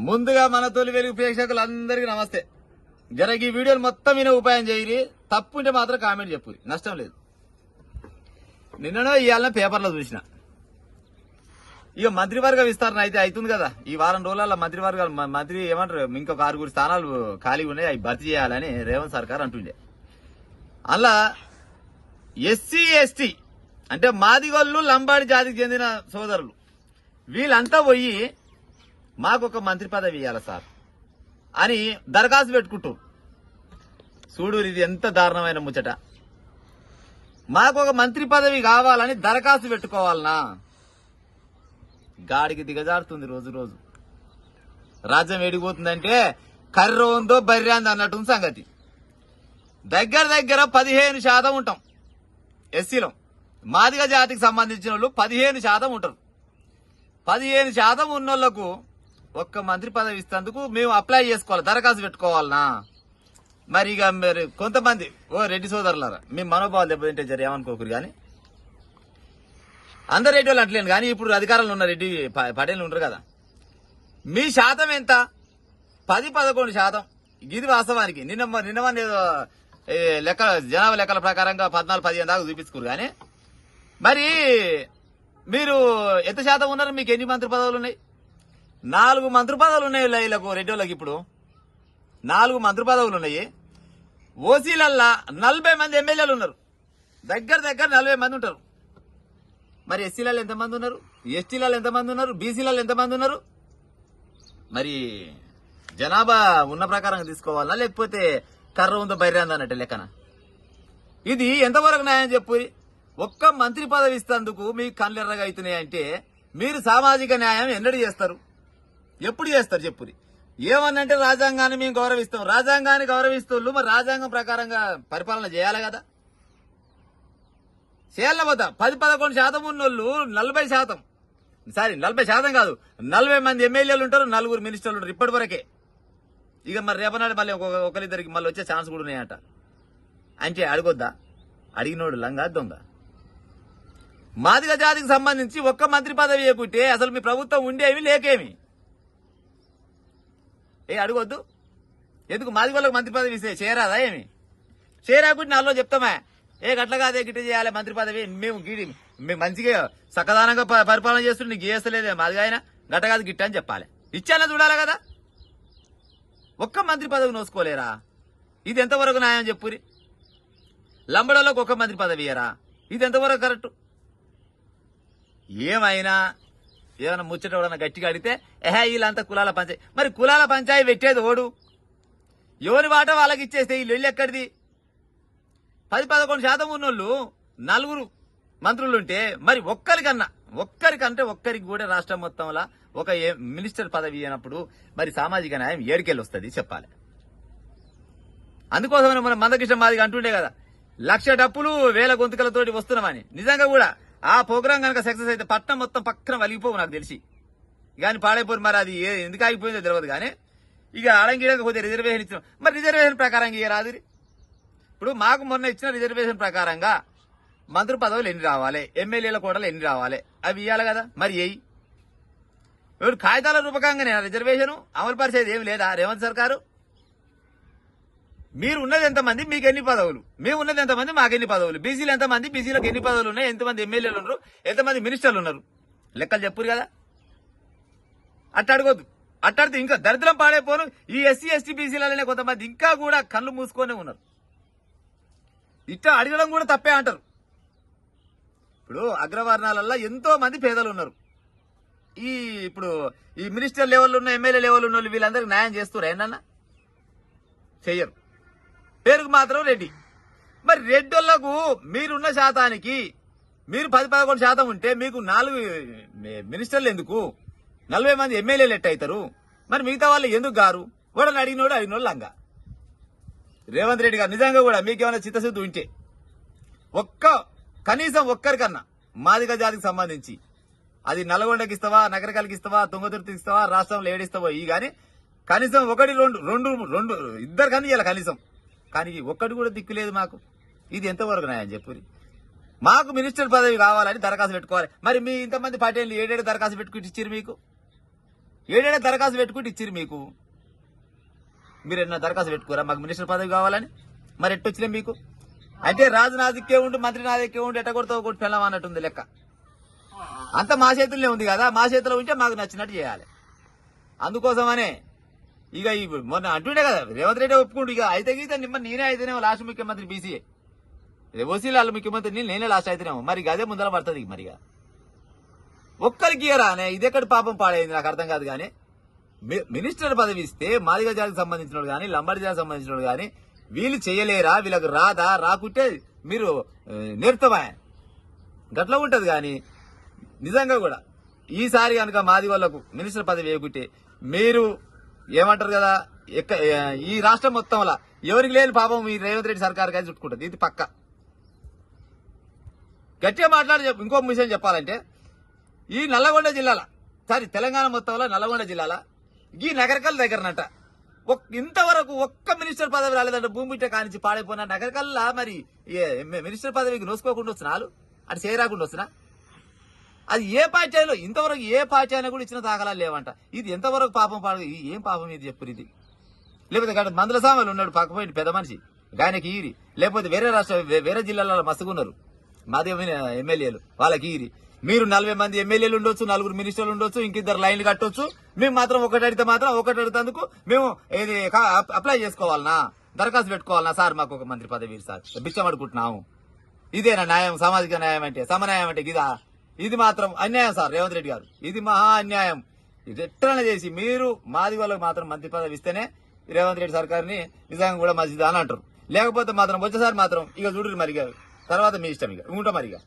ముందుగా మన తొలి వెలుగు ప్రేక్షకులందరికీ నమస్తే. ఈ వీడియోలు మొత్తం వినే ఉపాయం చేయరి, తప్పు ఉంటే మాత్రం కామెంట్ చెప్పు, నష్టం లేదు. నిన్ననో ఇవాళ పేపర్లో చూసిన ఇక మంత్రివర్గ విస్తరణ అయితే అవుతుంది కదా. ఈ వారం రోజుల మంత్రి ఏమంటారు, ఇంకొక 6 స్థానాలు ఖాళీ ఉన్నాయి, అవి భర్తీ చేయాలని రేవంత్ సర్కార్ అంటుండే. అలా ఎస్సీ ఎస్టీ అంటే మాదిగోళ్ళు లంబాడి జాతికి చెందిన సోదరులు వీళ్ళంతా పోయి మాకొక మంత్రి పదవి ఇవ్వాలి సార్ అని దరఖాస్తు పెట్టుకుంటారు. చూడు ఇది ఎంత దారుణమైన ముచ్చట. మాకొక మంత్రి పదవి కావాలని దరఖాస్తు పెట్టుకోవాలనా? గాడికి దిగజారుతుంది రోజు రోజు. రాజ్యం ఏడిపోతుందంటే కర్ర ఉందో బర్రెందో అన్నట్టు సంగతి. దగ్గర 15% ఉంటాం ఎస్సీలో. మాదిగ జాతికి సంబంధించిన వాళ్ళు 15% ఉంటారు. 15% ఉన్నోళ్లకు ఒక్క మంత్రి పదవి ఇస్తేందుకు మేము అప్లై చేసుకోవాలి, దరఖాస్తు పెట్టుకోవాలనా? మరి ఇక మీరు కొంతమంది రెడ్డి సోదరులారా, మీ మనోభావాలు దెబ్బతింటే జర ఏమనుకోకరు. కానీ అందరు రెడ్డి వాళ్ళు అంటలేను, కానీ ఇప్పుడు అధికారంలో ఉన్న రెడ్డి పటేళ్ళు ఉంటారు కదా, మీ శాతం ఎంత? 10-11%. ఇది వాస్తవానికి నిన్న ఏదో లెక్క జనాభా లెక్కల ప్రకారంగా 14-15 దాకా చూపించుకోరు. కానీ మరి మీరు ఎంత శాతం ఉన్నారు? మీకు ఎన్ని మంత్రి పదవులు ఉన్నాయి? 4 మంత్రి పదవులు ఉన్నాయి వీళ్ళకు, రెడ్డి వాళ్ళకి. ఇప్పుడు 4 మంత్రి పదవులు ఉన్నాయి. ఓసీలల్లా 40 మంది ఎమ్మెల్యేలు ఉన్నారు. దగ్గర 40 మంది ఉంటారు. మరి ఎస్సీలలో ఎంతమంది ఉన్నారు? ఎస్టీలలో ఎంతమంది ఉన్నారు? బీసీలలో ఎంతమంది ఉన్నారు? మరి జనాభా ఉన్న ప్రకారంగా తీసుకోవాలా, లేకపోతే కర్ర ఉందో బైర్యాందో అన్నట్టు లెక్కన? ఇది ఎంతవరకు న్యాయం చెప్పు. ఒక్క మంత్రి పదవి ఇస్తేందుకు మీకు కళ్ళెర్రగా అవుతున్నాయంటే మీరు సామాజిక న్యాయం ఎన్నడూ చేస్తారు? ఎప్పుడు చేస్తారు చెప్పురి. ఏమన్నంటే రాజ్యాంగాన్ని మేము గౌరవిస్తాం. రాజ్యాంగాన్ని గౌరవిస్తూ మరి రాజ్యాంగం ప్రకారంగా పరిపాలన చేయాలి కదా. చేయాల పోతా. 10-11% ఉన్నోళ్ళు 40%, 40% కాదు, 40 మంది ఎమ్మెల్యేలు ఉంటారు, 4 మినిస్టర్లు ఉంటారు ఇప్పటి వరకే. ఇక మరి రేపనాడు మళ్ళీ ఒకరిద్దరికి మళ్ళీ వచ్చే ఛాన్స్ కూడా ఉన్నాయట. అంటే అడగొద్దా? అడిగినోడు లంగా దొంగ. మాదిగ జాతికి సంబంధించి ఒక్క మంత్రి పదవి ఇవ్వకుంటే అసలు మీ ప్రభుత్వం ఉండేవి లేకేమి? అడగొద్దు. ఎందుకు మాదిగ వాళ్ళకి మంత్రి పదవి ఇస్తే చేరాదా ఏమి? చేరాకుంటే నాలో చెప్తామా, గట్ల కాదే గిట్ట చేయాలి మంత్రి పదవి, మేము మంచిగా సకదానంగా పరిపాలన చేస్తుంటే నీకు చేస్తలేదే మాదిగా ఆయన గట్ట కాదు గిట్ట అని చెప్పాలి. ఇచ్చానా చూడాలి కదా. ఒక్క మంత్రి పదవి నోసుకోలేరా? ఇది ఎంతవరకు న్యాయం చెప్పురి. లంబడోళ్ళకు ఒక్క మంత్రి పదవి ఇయ్యరా? ఇది ఎంతవరకు కరెక్ట్? ఏమైనా ముచ్చట గట్టిగా అడిగితే వీళ్ళంతా కులాల పంచాయి. మరి కులాల పంచాయి పెట్టేది ఓడు? ఎవరి వాట వాళ్ళకి ఇచ్చేస్తే వీళ్ళు వెళ్ళి ఎక్కడిది? 10-11% ఉన్నోళ్ళు 4 మంత్రులుంటే మరి ఒక్కరికి కూడా రాష్ట్రం మొత్తంలో ఒక మినిస్టర్ పదవి అయినప్పుడు మరి సామాజిక న్యాయం ఏడికెళ్ళి వస్తుంది చెప్పాలి. అందుకోసమే మన మందకృష్ణ మాదిగా అంటుండే కదా, 1,00,000 డప్పులు 1000 గొంతుకలతోటి వస్తున్నామని. నిజంగా కూడా ఆ ప్రోగ్రాం కనుక సక్సెస్ అయితే పట్టణం మొత్తం పక్కన వలిగిపోవు నాకు తెలిసి. కానీ పాడైపోయి మరి అది ఎందుకు ఆగిపోయిందో తెలియదు. కానీ ఇక ఆడంగిడంగా పోతే రిజర్వేషన్ ఇచ్చిన మరి రిజర్వేషన్ ప్రకారంగా ఇయ్యరాదు. ఇప్పుడు మాకు మొన్న ఇచ్చిన రిజర్వేషన్ ప్రకారంగా మంత్రి పదవులు ఎన్ని రావాలి, ఎమ్మెల్యేల కోటలు ఎన్ని రావాలి, అవి ఇవ్వాలి కదా. మరి ఎవరు కాగితాల రూపకంగానే రిజర్వేషన్ అమలు పరిచేది ఏమి లేదా రేవంత్ సర్కారు? మీరు ఉన్నది ఎంతమంది, మీకు ఎన్ని పదవులు? మేము ఉన్నది ఎంతమంది, మాకు ఎన్ని పదవులు? బీసీలు ఎంతమంది, బీసీలకు ఎన్ని పదవులు ఉన్నాయి, ఎంతమంది ఎమ్మెల్యేలు ఉన్నారు, ఎంతమంది మినిస్టర్లు ఉన్నారు, లెక్కలు చెప్పురు కదా. అట్టడగొద్దు. అట్టాడితే ఇంకా దరిద్రం పాడైపోను. ఈ ఎస్సీ ఎస్టీ బీసీలనే కొంతమంది ఇంకా కూడా కళ్ళు మూసుకొనే ఉన్నారు. ఇట్లా అడగడం కూడా తప్పే అంటారు. ఇప్పుడు అగ్రవర్ణాలలో ఎంతో మంది పేదలు ఉన్నారు. ఇప్పుడు ఈ మినిస్టర్ లెవెల్ ఉన్న ఎమ్మెల్యే లెవెల్ ఉన్న వాళ్ళు వీళ్ళందరికీ న్యాయం చేస్తారు ఏంటన్నా? చెయ్యరు. పేరుకు మాత్రం రెడ్డి. మరి రెడ్డోళ్లకు మీరున్న శాతానికి మీరు 10-11% ఉంటే మీకు 4 మినిస్టర్లు ఎందుకు? 40 మంది ఎమ్మెల్యేలు ఎట్టయితారు? మరి మిగతా వాళ్ళు ఎందుకు గారు? వాడని అడిగినోడు లంగా. రేవంత్ రెడ్డి గారు నిజంగా కూడా మీకేమైనా చిత్తశుద్ధి ఉంటే కనీసం ఒక్కరికన్నా మాదిగ జాతికి సంబంధించి అది నల్గొండకి ఇస్తావా, నగరకాలకి ఇస్తావా, తుంగతుర్తికి ఇస్తావా, రాష్ట్రంలో ఏడిస్తావో కానీ కనీసం 1-2 ఇద్దరికన్నా ఇవ్వాలి కనీసం. కానీ ఒక్కటి కూడా దిక్కులేదు మాకు. ఇది ఎంతవరకు న్యాయం చెప్పురి. మాకు మినిస్టర్ పదవి కావాలని దరఖాస్తు పెట్టుకోవాలి. మరి మీ ఇంతమంది పార్టీలు 7 దరఖాస్తు పెట్టుకుని ఇచ్చారు మీకు. ఏడేడా దరఖాస్తు పెట్టుకుంటే ఇచ్చిరు మీకు. మీరు ఎన్న దరఖాస్తు పెట్టుకోరా మాకు మినిస్టర్ పదవి కావాలని? మరి ఎట్టొచ్చినా మీకు? అంటే రాజు నా దిక్కే ఉండి మంత్రి నా దిక్కే ఉండి ఎట్ట కొడతావు కొట్టి పెళ్ళం అన్నట్టుంది లెక్క. అంత మా చేతుల్లో ఉంది కదా, మా చేతిలో ఉంటే మాకు నచ్చినట్టు చేయాలి. అందుకోసమనే ఇక మొన్న అంటుండే కదా రేవంత్ రెడ్డి ఒప్పుకుంటూ ఇక అయితే గీత నేనే అయితేనేమో లాస్ట్ ముఖ్యమంత్రి బీసీఏ ఓసీలు వాళ్ళ ముఖ్యమంత్రి నేనే లాస్ట్ అయితేనేమో మరి అదే ముందర పడుతుంది. మరిగా ఒక్కరికి ఇయరానే ఇదెక్కడి పాపం పాడైంది నాకు అర్థం కాదు. కానీ మినిస్టర్ పదవి ఇస్తే మాదిగ జాతికి సంబంధించిన కానీ లంబాడి జాతికి సంబంధించిన కానీ వీళ్ళు చేయలేరా, వీళ్ళకి రాదా, రాకుంటే మీరు నేర్పుతామా గట్లా ఉంటది. కానీ నిజంగా కూడా ఈసారి కనుక మాది వాళ్ళకు మినిస్టర్ పదవి వేయకుంటే మీరు ఏమంటారు కదా ఈ రాష్ట్రం మొత్తంలో ఎవరికి లేని పాపం ఈ రేవంత్ రెడ్డి సర్కార్ కానీ చుట్టుకుంటుంది. ఇది పక్క గట్టిగా మాట్లాడి ఇంకో విషయం చెప్పాలంటే ఈ నల్లగొండ జిల్లాల సారీ తెలంగాణ మొత్తంలో నల్లగొండ జిల్లాల ఈ నగరకల్ దగ్గరనట ఇంతవరకు ఒక్క మినిస్టర్ పదవి రాలేదంటే భూమి బిట్ట కానించి పాడైపోయిన నగరకల్లా మరి మినిస్టర్ పదవికి నోసుకోకుండా వస్తున్నాను అటు చేయరాకుండా వస్తున్నా. అది ఏ పార్టీ అయినా ఇంతవరకు ఏ పార్టీ అయినా కూడా ఇచ్చిన దాఖలాలు లేవంట. ఇది ఎంతవరకు పాపం పాడు, ఏం పాపం ఇది చెప్పు ఇది? లేకపోతే మందుల సామాన్లు ఉన్నాడు పక్కపోయింది పెద్ద మనిషి ఆయనకి ఈరి, లేకపోతే వేరే జిల్లాలలో మస్తుగున్నారు మాది ఎమ్మెల్యేలు వాళ్ళకి ఈరి. మీరు 40 మంది ఎమ్మెల్యేలు ఉండొచ్చు, 4 మినిస్టర్లు ఉండొచ్చు, ఇంకిద్దరు లైన్లు కట్టొచ్చు. మేము మాత్రం ఒకటి అడిగితే మాత్రం ఒకటి అడిగేందుకు మేము ఇది అప్లై చేసుకోవాలనా, దరఖాస్తు పెట్టుకోవాలనా? సార్ మాకు ఒక మంత్రి పదవి సార్ బిచ్చం అడుకుంటున్నాము. ఇదేనా న్యాయం? సామాజిక న్యాయం అంటే సమన్యాయం అంటే ఇదా? ఇది మాత్రం అన్యాయం సార్ రేవంత్ రెడ్డి గారు, ఇది మహా అన్యాయం. ఇది ఎట్లనే చేసి మీరు మాది వాళ్ళకి మాత్రం మంత్రి పదవి ఇస్తేనే రేవంత్ రెడ్డి సర్కార్ని నిజంగా కూడా మంచిదా అని అంటారు. లేకపోతే మాత్రం వచ్చేసారి మాత్రం ఇక చూడరు మరి తర్వాత మీ ఇష్టం ఇక ఉంటాం మరిగా.